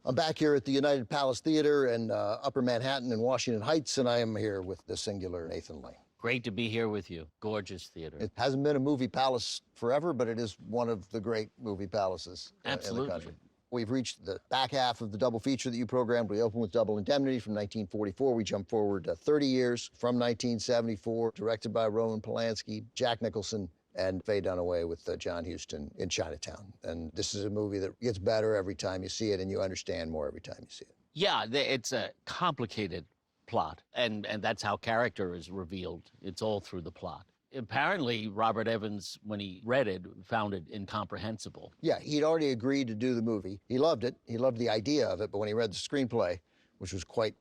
I'm back here at the United Palace Theater in Upper Manhattan in Washington Heights, and I am here with the singular Nathan Lane. Great to be here with you. Gorgeous theater. It hasn't been a movie palace forever, but it is one of the great movie palaces in the country. We've reached the back half of the double feature that you programmed. We opened with Double Indemnity from 1944. We jump forward 30 years from 1974, directed by Roman Polanski, Jack Nicholson, and Faye Dunaway with John Huston in Chinatown. And this is a movie that gets better every time you see it, and you understand more every time you see it. Yeah, it's a complicated plot, and that's how character is revealed. It's all through the plot. Apparently, Robert Evans, when he read it, found it incomprehensible. Yeah, he'd already agreed to do the movie. He loved it. He loved the idea of it, but when he read the screenplay, which was quite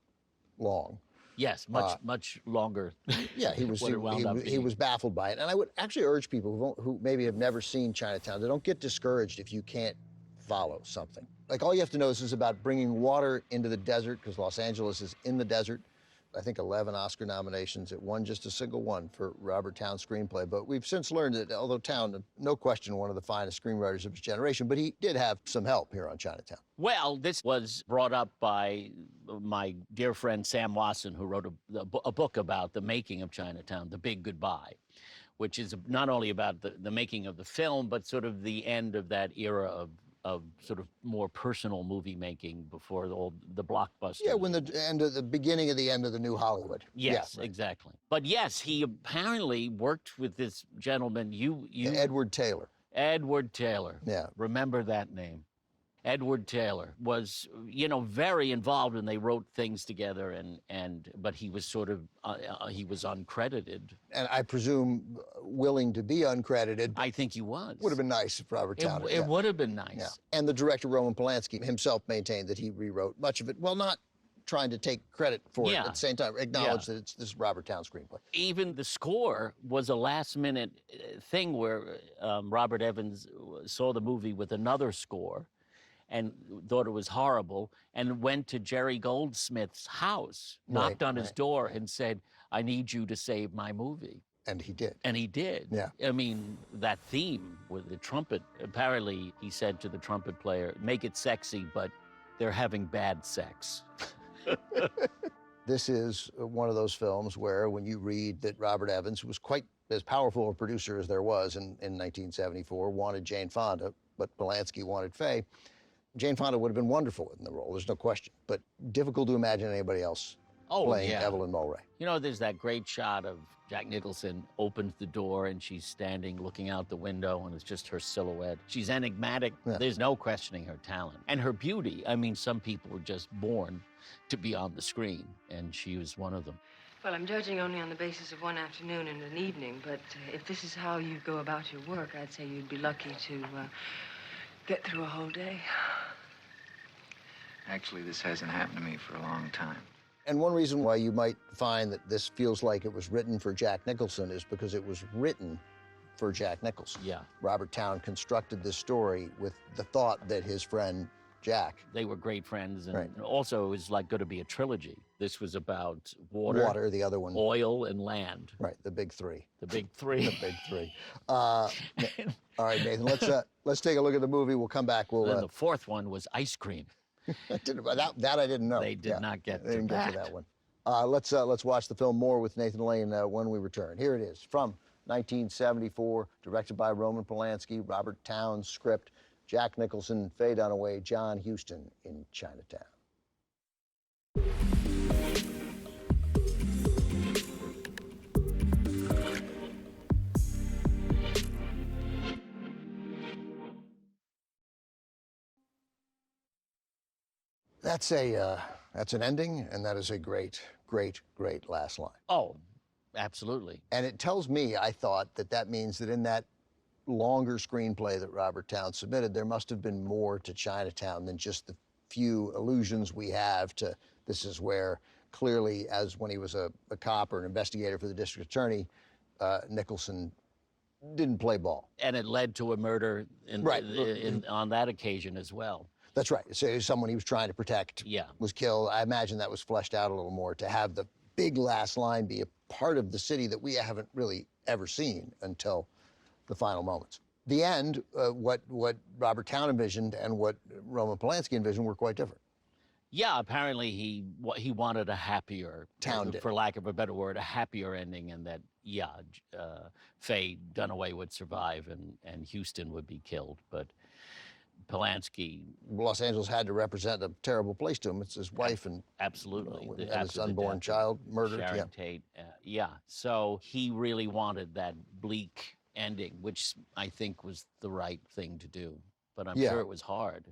long. Yes, much longer. Yeah, he was baffled by it. And I would actually urge people who maybe have never seen Chinatown, they don't get discouraged if you can't follow something. Like, all you have to know is this is about bringing water into the desert, because Los Angeles is in the desert. I think 11 Oscar nominations. It won just a single one for Robert Towne's screenplay. But we've since learned that although Towne, no question, one of the finest screenwriters of his generation, but he did have some help here on Chinatown. Well, this was brought up by my dear friend Sam Wasson, who wrote a book about the making of Chinatown, The Big Goodbye, which is not only about the making of the film, but sort of the end of that era of sort of more personal movie making before the blockbuster. Yeah, when the beginning of the end of the new Hollywood. Yes, yeah, right. Exactly. But yes, he apparently worked with this gentleman. Edward Taylor. Edward Taylor. Yeah. Remember that name. Edward Taylor was, very involved, and they wrote things together, but he was sort of, he was uncredited. And I presume willing to be uncredited. I think he was. Would have been nice if Robert Towne. It would have been nice. Yeah. And the director, Roman Polanski, himself maintained that he rewrote much of it, while not trying to take credit for it at the same time, acknowledge that it's this Robert Towne screenplay. Even the score was a last-minute thing where Robert Evans saw the movie with another score and thought it was horrible, and went to Jerry Goldsmith's house, knocked on his door, and said, "I need you to save my movie." And he did. And he did. Yeah. I mean, that theme with the trumpet, apparently he said to the trumpet player, "Make it sexy, but they're having bad sex." This is one of those films where, when you read that Robert Evans, who was quite as powerful a producer as there was in 1974, wanted Jane Fonda, but Polanski wanted Faye, Jane Fonda would have been wonderful in the role, there's no question, but difficult to imagine anybody else playing Evelyn Mulwray. There's that great shot of Jack Nicholson opens the door and she's standing looking out the window, and it's just her silhouette. She's enigmatic. Yeah. There's no questioning her talent. And her beauty. I mean, some people were just born to be on the screen, and she was one of them. Well, I'm judging only on the basis of one afternoon and an evening, but if this is how you go about your work, I'd say you'd be lucky to get through a whole day. Actually, this hasn't happened to me for a long time. And one reason why you might find that this feels like it was written for Jack Nicholson is because it was written for Jack Nicholson. Yeah. Robert Towne constructed this story with the thought that his friend Jack. They were great friends, and also it was like going to be a trilogy. This was about water, the other one, oil, and land. Right, the big three. The big three. The big three. All right, Nathan, let's take a look at the movie. We'll come back. And the fourth one was ice cream. That I didn't know. They did not get to that. They didn't get to that one. Let's watch the film more with Nathan Lane when we return. Here it is, from 1974, directed by Roman Polanski, Robert Towne's script, Jack Nicholson, Faye Dunaway, John Huston in Chinatown. That's an ending, and that is a great, great, great last line. Oh, absolutely. And it tells me, I thought, that means that in that longer screenplay that Robert Towne submitted, there must have been more to Chinatown than just the few allusions we have to this is where, clearly, as when he was a cop or an investigator for the district attorney, Nicholson didn't play ball. And it led to a murder on that occasion as well. That's right. So someone he was trying to protect was killed. I imagine that was fleshed out a little more to have the big last line be a part of the city that we haven't really ever seen until the final moments. The end, what Robert Towne envisioned and what Roman Polanski envisioned were quite different. Yeah, apparently he wanted a happier, Town did. for lack of a better word, a happier ending, and that Faye Dunaway would survive and Houston would be killed, but Polanski. Los Angeles had to represent a terrible place to him. It's his wife and Absolutely, and his unborn child murdered. Sharon Tate. So he really wanted that bleak ending, which I think was the right thing to do. But I'm sure it was hard.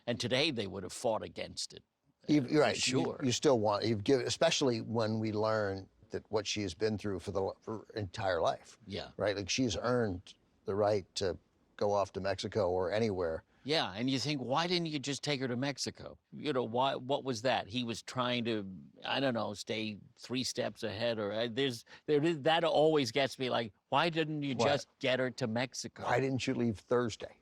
And today they would have fought against it. You're right. Sure. You still want, especially when we learn that what she has been through for her entire life. Yeah. Right? Like she's earned the right to go off to Mexico or anywhere. Yeah, and you think, why didn't you just take her to Mexico? You know, what was that? He was trying to, I don't know, stay 3 steps ahead, or that always gets me like, why didn't you just get her to Mexico? Why didn't you leave Thursday?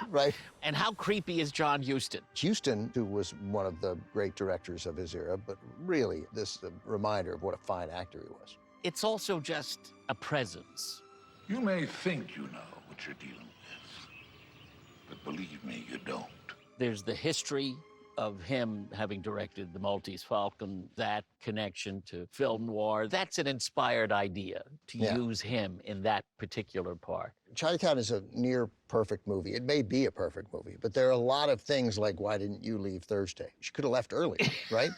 Right? And how creepy is John Huston? Huston, who was one of the great directors of his era, but really this is a reminder of what a fine actor he was. It's also just a presence. You may think you know what you're dealing with, but believe me, you don't. There's the history of him having directed The Maltese Falcon, that connection to film noir. That's an inspired idea to use him in that particular part. Chinatown is a near perfect movie. It may be a perfect movie, but there are a lot of things like, why didn't you leave Thursday? She could have left early, right?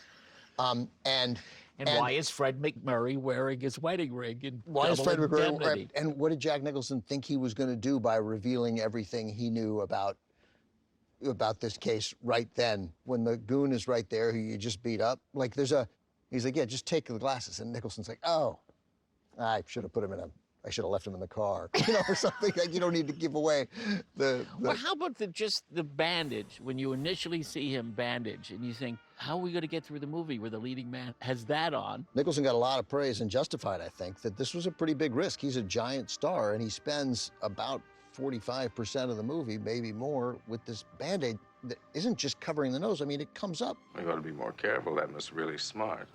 And why is Fred McMurray wearing his wedding ring? And why is Fred McMurray? And what did Jack Nicholson think he was going to do by revealing everything he knew about this case right then, when the goon is right there who you just beat up? Like he's like, yeah, just take the glasses. And Nicholson's like, oh, I should have I should have left him in the car, or something. Like, you don't need to give away the... Well, how about just the bandage? When you initially see him bandage and you think, how are we going to get through the movie where the leading man has that on? Nicholson got a lot of praise, and justified, I think, that this was a pretty big risk. He's a giant star, and he spends about 45% of the movie, maybe more, with this Band-Aid that isn't just covering the nose. I mean, it comes up. You got to be more careful. That was really smart.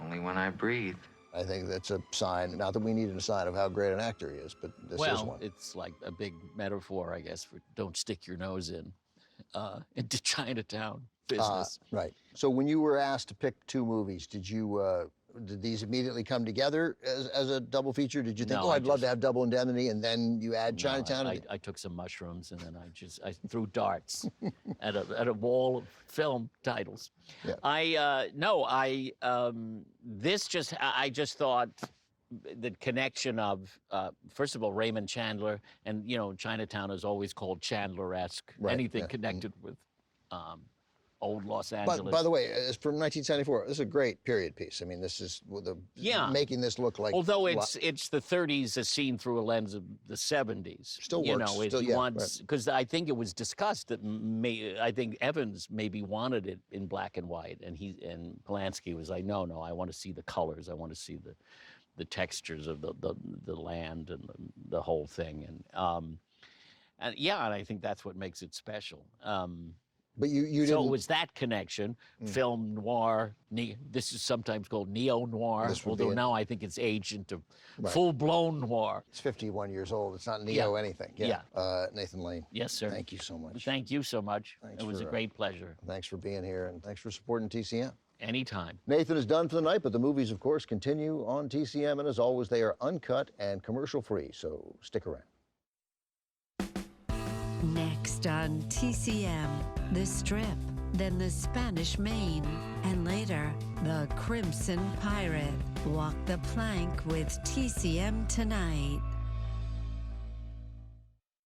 Only when I breathe. I think that's a sign, not that we needed a sign of how great an actor he is, but this is one. Well, it's like a big metaphor, I guess, for don't stick your nose into Chinatown business. Right. So when you were asked to pick 2 movies, did these immediately come together as a double feature? Did you think, I'd love to have Double Indemnity, and then you add Chinatown? I took some mushrooms, and then I threw darts at a wall of film titles. Yeah. I just thought the connection of, first of all, Raymond Chandler, and, Chinatown is always called Chandler-esque, anything connected with old Los Angeles. By the way, it's from 1974. This is a great period piece. I mean, this is making this look like... Although it's the 30s as seen through a lens of the 70s. Still works. Because I think it was discussed that I think Evans maybe wanted it in black and white, and Polanski was like, no, I want to see the colors. I want to see the textures of the land and the whole thing. And I think that's what makes it special. But you didn't... So it was that connection, film noir. This is sometimes called neo-noir, although now I think it's aged into full-blown noir. It's 51 years old. It's not neo anything. Yeah. Nathan Lane. Yes, sir. Thank you so much. Thank you so much. It was a great pleasure. Thanks for being here, and thanks for supporting TCM. Anytime. Nathan is done for the night, but the movies, of course, continue on TCM, and as always, they are uncut and commercial-free, so stick around. Next on TCM, the Strip, then the Spanish Main, and later, the Crimson Pirate. Walk the plank with TCM tonight.